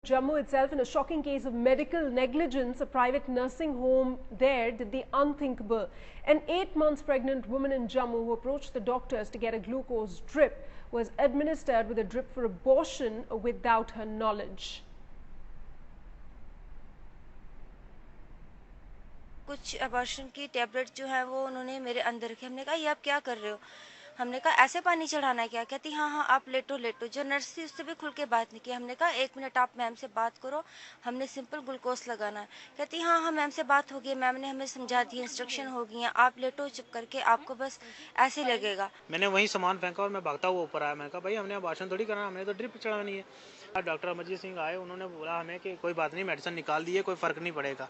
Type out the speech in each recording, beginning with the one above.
Jammu itself, in a shocking case of medical negligence, a private nursing home there did the unthinkable. An 8 months pregnant woman in Jammu who approached the doctors to get a glucose drip was administered with a drip for abortion without her knowledge. कुछ abortion की tablet जो है वो उन्होंने मेरे अंदर रखी। हमने कहा ये आप क्या कर रहे हो? हमने कहा ऐसे पानी चढ़ाना है क्या? कहती हाँ हाँ आप लेटो लेटो। जो नर्स थी उससे भी खुल के बात नहीं की। हमने कहा 1 मिनट आप मैम से बात करो, हमने सिंपल ग्लूकोज लगाना है। कहती हाँ हाँ मैम से बात हो गई, मैम ने हमें समझा दी, इंस्ट्रक्शन हो गई हैं, आप लेटो चुप करके, आपको बस ऐसे लगेगा। मैंने वहीं सामान फेंका और मैं भागता हुआ ऊपर आया। मैंने कहा भाई हमने अबॉर्शन थोड़ी करना, हमने तो ड्रिप चढ़ानी है। डॉक्टर अमरजीत सिंह आए, उन्होंने बोला हमें कि कोई बात नहीं, मेडिसिन निकाल दी है, कोई फ़र्क नहीं पड़ेगा।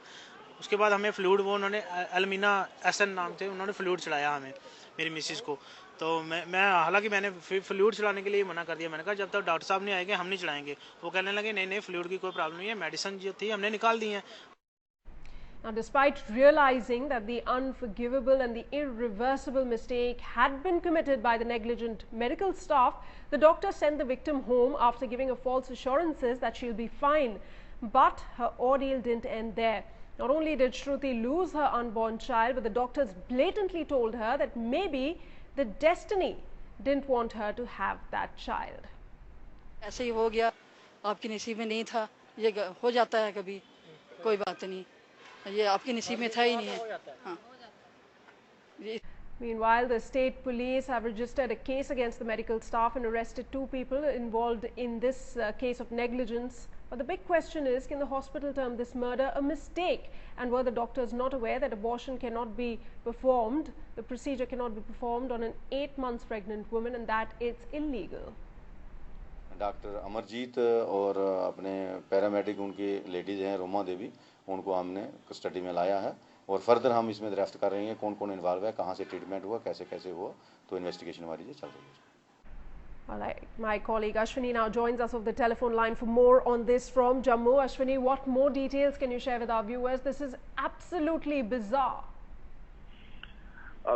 उसके बाद हमें फ्लूइड, वो उन्होंने अलमीना एसन नाम थे, उन्होंने फ्लूइड चढ़ाया हमें, मेरी मिसिस को। तो मैं हालांकि मैंने फ्लूइड चढ़ाने के लिए मना कर दिया। मैंने कहा जब तक डॉक्टर साहब नहीं आएंगे हम नहीं चढ़ाएंगे। वो कहने लगे नहीं नहीं फ्लूइड की कोई प्रॉब्लम नहीं है, मेडिसिन जो थी हमने निकाल दी है। Now, despite realizing that the unforgivable and the irreversible mistake had been committed by the negligent medical staff, the doctor sent the victim home after giving her false assurances that she'll be fine. But her ordeal didn't end there. Not only did Shruti lose her unborn child, but the doctors blatantly told her that maybe the destiny didn't want her to have that child. ऐसे ही हो गया, आपकी नसीब में नहीं था, ये हो जाता है कभी, कोई बात नहीं, ये आपके नसीब में था ही नहीं है। हाँ। Meanwhile, the state police have registered a case against the medical staff and arrested 2 people involved in this case of negligence. But the big question is, can the hospital term this murder a mistake? And were the doctors not aware that abortion cannot be performed, the procedure cannot be performed on an 8 months pregnant woman, and that it's illegal? Doctor Amarjeet और अपने paramedic उनकी ladies हैं रोमा देवी, उनको हमने custody में लाया है और फर्दर हम इसमें ड्राफ्ट कर रहे हैं कौन कौन इन्वॉल्व है, कहाँ से ट्रीटमेंट हुआ, कैसे कैसे हुआ, तो इन्वेस्टिगेशन हमारी ये चल रही है। All right, my colleague Ashwini now joins us off the telephone line for more on this from Jammu. Ashwini, what more details can you share with our viewers? This is absolutely bizarre.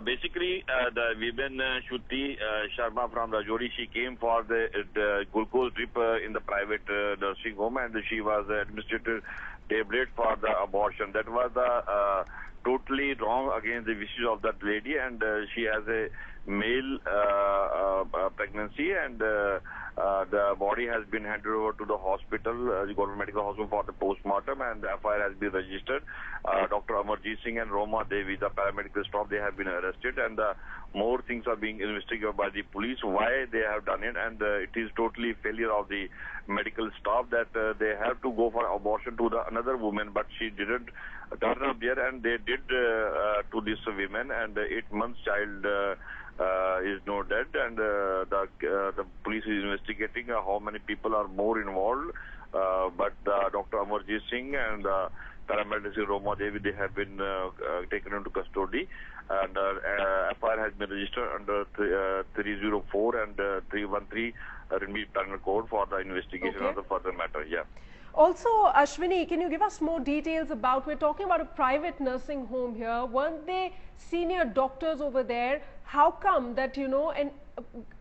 Basically, the woman Shruti Sharma from Rajouri, she came for the glucose drip in the private nursing home, and she was administered tablet for the abortion. That was the totally wrong against the wishes of that lady, and she has a male pregnancy, and the body has been handed over to the hospital, the government medical hospital, for the postmortem, and the FIR has been registered. Dr. Amarjeet Singh and Roma Devi, the paramedical staff, they have been arrested, and more things are being investigated by the police why they have done it, and it is totally failure of the medical staff that they have to go for abortion to the another woman, but she didn't turn up there, and they did to this woman, and the 8 months child is now dead, and the police is investigating how many people are more involved, but Dr. Amarjeet Singh and paramedic Roma Devi, they have been taken into custody, and FIR has been registered under 304 and 313 Renminbi Penal Code for the investigation of the further matter. Yeah. Also, Ashwini, can you give us more details about, we're talking about a private nursing home here, weren't they senior doctors over there? How come that, you know,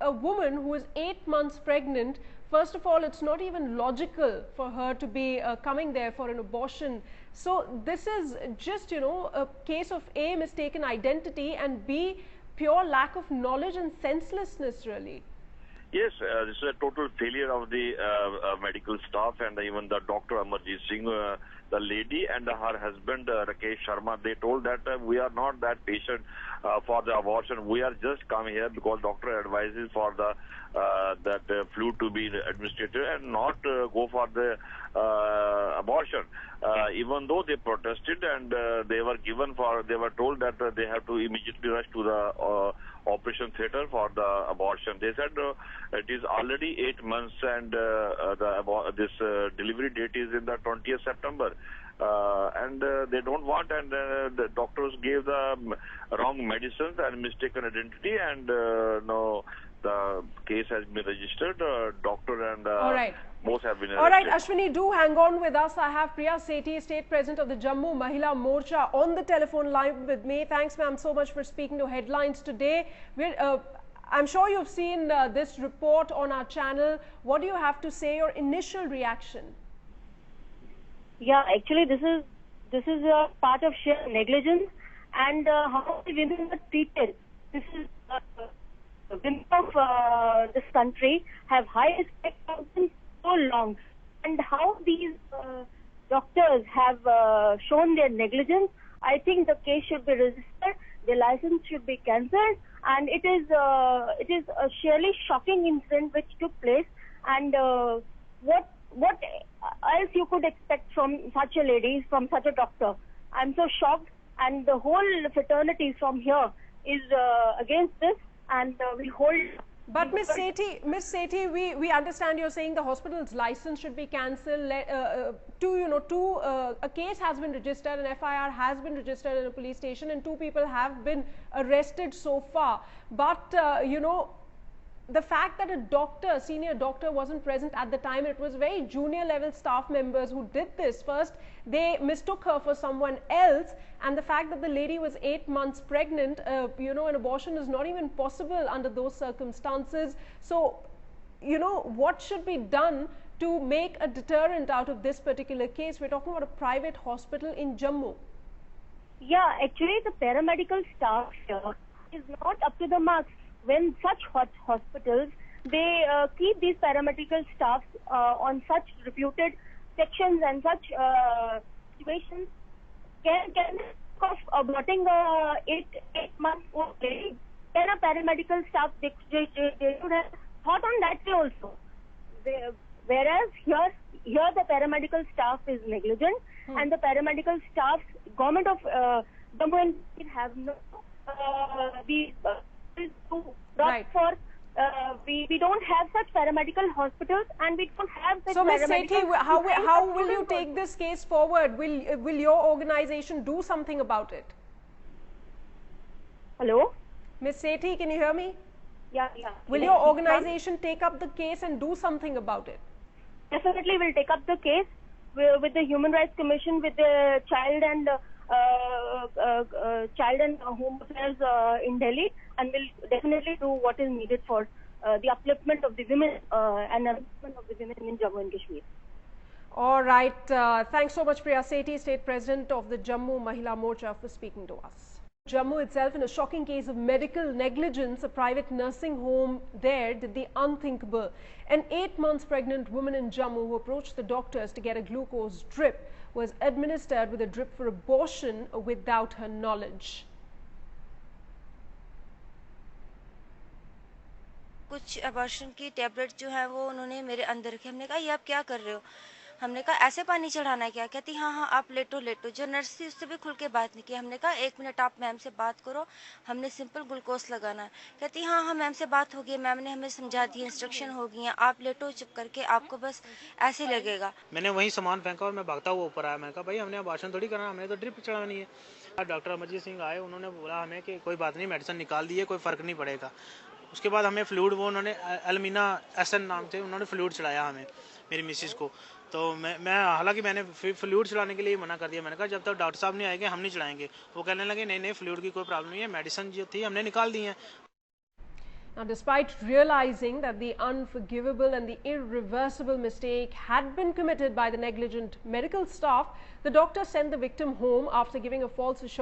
a woman who is 8 months pregnant, first of all, it's not even logical for her to be coming there for an abortion. So this is just, you know, a case of A, mistaken identity, and B, pure lack of knowledge and senselessness, really. Yes, this is a total failure of the medical staff, and even the Dr. Amarjeet Singh, the lady and her husband Rakesh Sharma, they told that we are not that patient for the abortion. We are just come here because doctor advises for the that fluid to be administered and not go for the abortion. Even though they protested, and they were told that they have to immediately rush to the operation theater for the abortion. They said it is already 8 months, and this delivery date is in the 20th September. And they don't want, and the doctors gave the wrong medicines and mistaken identity, and no, the case has been registered. Doctor and both have been arrested. All right, Ashwini, do hang on with us. I have Priya Sethi, State President of the Jammu Mahila Morcha, on the telephone line with me. Thanks, ma'am, so much for speaking to Headlines today. I'm sure you've seen this report on our channel. What do you have to say, your initial reaction? Yeah, actually, this is a part of sheer negligence and how the women are treated. This is women of this country have high respect for them so long, and how these doctors have shown their negligence. I think the case should be registered, the license should be cancelled, and it is a sheerly shocking incident which took place. And what else you could expect from such a lady, from such a doctor? I'm so shocked, and the whole fraternity from here is against this, and we hold. But Miss Sethi, we understand you're saying the hospital's license should be cancelled. A case has been registered, an FIR has been registered in a police station, and 2 people have been arrested so far. But the fact that a senior doctor wasn't present at the time, it was very junior level staff members who did this. First, they mistook her for someone else, and the fact that the lady was 8 months pregnant, an abortion is not even possible under those circumstances. So, what should be done to make a deterrent out of this particular case? We're talking about a private hospital in Jammu. Yeah, actually the paramedical staff here is not up to the marks. When such hospitals, they keep these paramedical staffs on such reputed sections and such situations. Can of aborting a 8 months old lady, can a paramedical staff, they should have thought on that way also. Whereas here the paramedical staff is negligent, and the paramedical staff, government of Jammu and Kashmir have no Right. We don't have such paramedical hospitals, and we don't have such. So, Ms. paramedical. Sethi, how will you take this case forward? Will your organization do something about it? Hello, Ms. Sethi, can you hear me? yeah. Will your organization take up the case and do something about it? Definitely, will take up the case with the Human Rights Commission, with the Child and Home Affairs in Delhi, and will definitely do what is needed for the upliftment of the women and upliftment of the women in Jammu and Kashmir. All right. Thanks so much, Priya Sethi, State President of the Jammu Mahila Morcha, for speaking to us. Jammu itself, in a shocking case of medical negligence, a private nursing home there did the unthinkable. An 8 months pregnant woman in Jammu who approached the doctors to get a glucose drip was administered with a drip for abortion without her knowledge. कुछ abortion की tablet जो है वो उन्होंने मेरे अंदर रखी। हमने कहा ये आप क्या कर रहे हो? हमने कहा ऐसे पानी चढ़ाना है क्या? कहती हाँ आप लेटो। जो नर्स थी उससे भी खुल के बात नहीं की। हमने कहा 1 मिनट आप मैम से बात करो, हमने सिंपल ग्लूकोज लगाना है। कहती हाँ मैम से बात हो गई, मैम ने हमें समझा दी, इंस्ट्रक्शन हो गई हैं, आप लेटो चुप करके, आपको बस ऐसे लगेगा। मैंने वही सामान फेंका और मैं भागता हुआ ऊपर आया। मैंने कहा भाई हमने अबॉर्शन थोड़ी करना, हमने तो ड्रिप चढ़ानी है। डॉक्टर अमरजीत सिंह आए, उन्होंने बोला हमें कि कोई बात नहीं, मेडिसिन निकाल दी है, कोई फ़र्क नहीं पड़ेगा। उसके बाद हमें फ्लूइड, वो उन्होंने अलमीना एसन नाम थे, उन्होंने फ्लूइड चढ़ाया हमें, मेरी मिसिस को। तो मैं हालांकि मैंने फ्लूइड चढ़ाने के लिए मना कर दिया। मैंने कहा जब तक डॉक्टर साहब नहीं आएंगे हम नहीं चढ़ाएंगे। वो कहने लगे नहीं फ्लूइड की कोई प्रॉब्लम नहीं है, मेडिसिन जो थी हमने निकाल दी है। Now, despite realizing that the unforgivable and the irreversible mistake had been committed by the negligent medical staff, the doctor sent the victim home after giving a false assurance